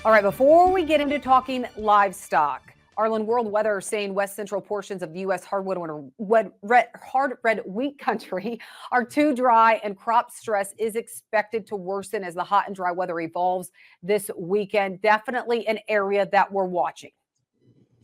All right, before we get into talking livestock, Arlen, world weather is saying west central portions of the U.S. hard red wheat country are too dry, and crop stress is expected to worsen as the hot and dry weather evolves this weekend. Definitely an area that we're watching.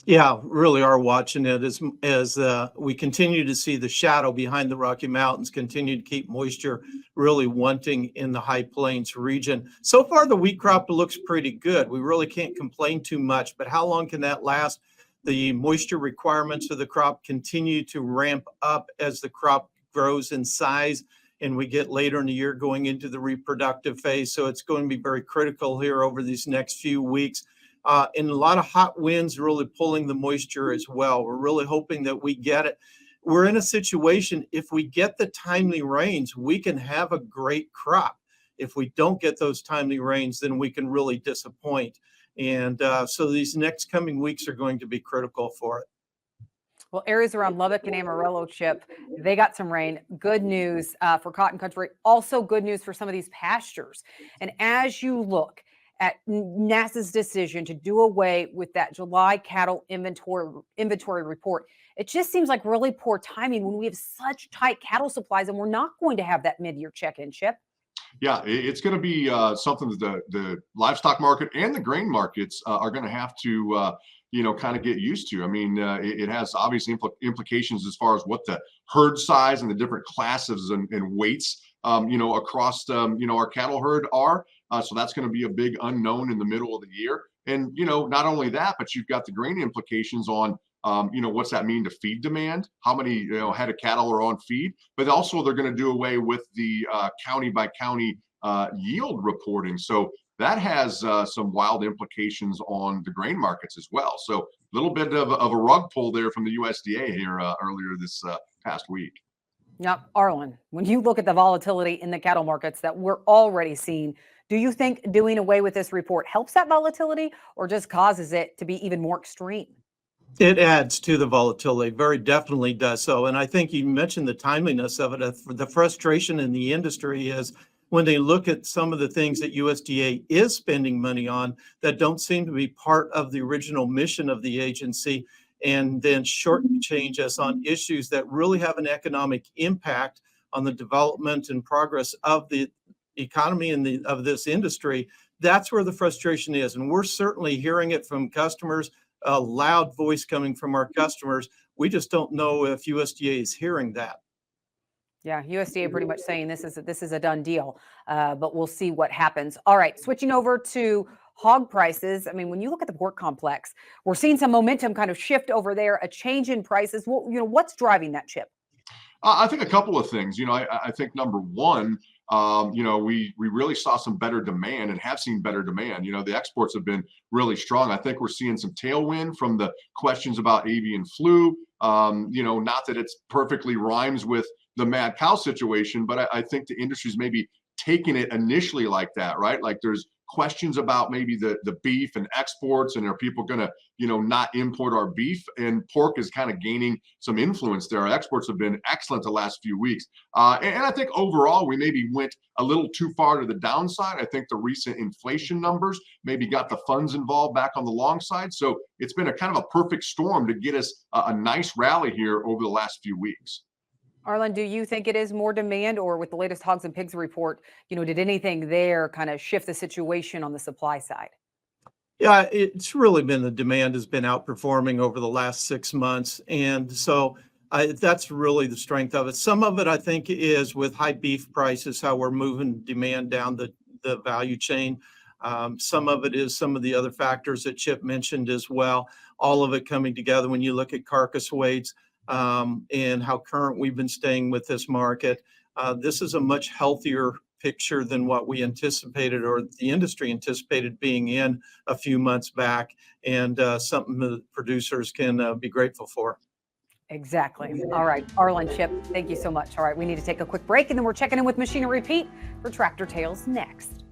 Yeah, really are watching it as we continue to see the shadow behind the Rocky Mountains continue to keep moisture really wanting in the high plains region. So far, the wheat crop looks pretty good. We really can't complain too much, but how long can that last? The moisture requirements of the crop continue to ramp up as the crop grows in size and we get later in the year going into the reproductive phase. So it's going to be very critical here over these next few weeks. And a lot of hot winds really pulling the moisture as well. We're really hoping that we get it. We're in a situation, if we get the timely rains, we can have a great crop. If we don't get those timely rains, then we can really disappoint. And so these next coming weeks are going to be critical for it. Well, areas around Lubbock and Amarillo, Chip, they got some rain. Good news for cotton country. Also good news for some of these pastures. And as you look at NASA's decision to do away with that July cattle inventory report, it just seems like really poor timing when we have such tight cattle supplies and we're not going to have that mid-year check-in, Chip. Yeah, it's going to be something that the livestock market and the grain markets are going to have to, kind of get used to. I mean, it has obviously implications as far as what the herd size and the different classes and weights, across, our cattle herd are. So that's going to be a big unknown in the middle of the year. And, not only that, but you've got the grain implications on, what's that mean to feed demand? How many, head of cattle are on feed? But also they're going to do away with the county by county yield reporting. So that has some wild implications on the grain markets as well. So a little bit of a rug pull there from the USDA here earlier this past week. Now, Arlen, when you look at the volatility in the cattle markets that we're already seeing, do you think doing away with this report helps that volatility or just causes it to be even more extreme? It adds to the volatility, very definitely does so. And I think you mentioned the timeliness of it. The frustration in the industry is when they look at some of the things that USDA is spending money on that don't seem to be part of the original mission of the agency, and then shortchange us on issues that really have an economic impact on the development and progress of the economy and of this industry. That's where the frustration is. And we're certainly hearing it from customers, a loud voice coming from our customers. We just don't know if USDA is hearing that. Yeah, USDA pretty much saying this is a done deal, but we'll see what happens. All right, switching over to hog prices. I mean, when you look at the pork complex, we're seeing some momentum kind of shift over there, a change in prices. Well, what's driving that, Chip? I think a couple of things. I think number one, we really saw some better demand and have seen better demand. The exports have been really strong. I think we're seeing some tailwind from the questions about avian flu. Not that it's perfectly rhymes with the mad cow situation, but I think the industry's maybe taking it initially like that, right? Like there's questions about maybe the beef and exports, and are people going to, not import our beef? And pork is kind of gaining some influence there. Our exports have been excellent the last few weeks. And I think overall, we maybe went a little too far to the downside. I think the recent inflation numbers maybe got the funds involved back on the long side. So it's been a kind of a perfect storm to get us a nice rally here over the last few weeks. Arlen, do you think it is more demand, or with the latest hogs and pigs report, did anything there kind of shift the situation on the supply side? Yeah, it's really been the demand has been outperforming over the last 6 months. And so that's really the strength of it. Some of it, I think, is with high beef prices, how we're moving demand down the value chain. Some of it is some of the other factors that Chip mentioned as well. All of it coming together when you look at carcass weights. And how current we've been staying with this market. This is a much healthier picture than what we anticipated or the industry anticipated being in a few months back, and something that producers can be grateful for. Exactly. All right, Arlen, Chip, thank you so much. All right, we need to take a quick break, and then we're checking in with Machinery Pete for Tractor Tales next.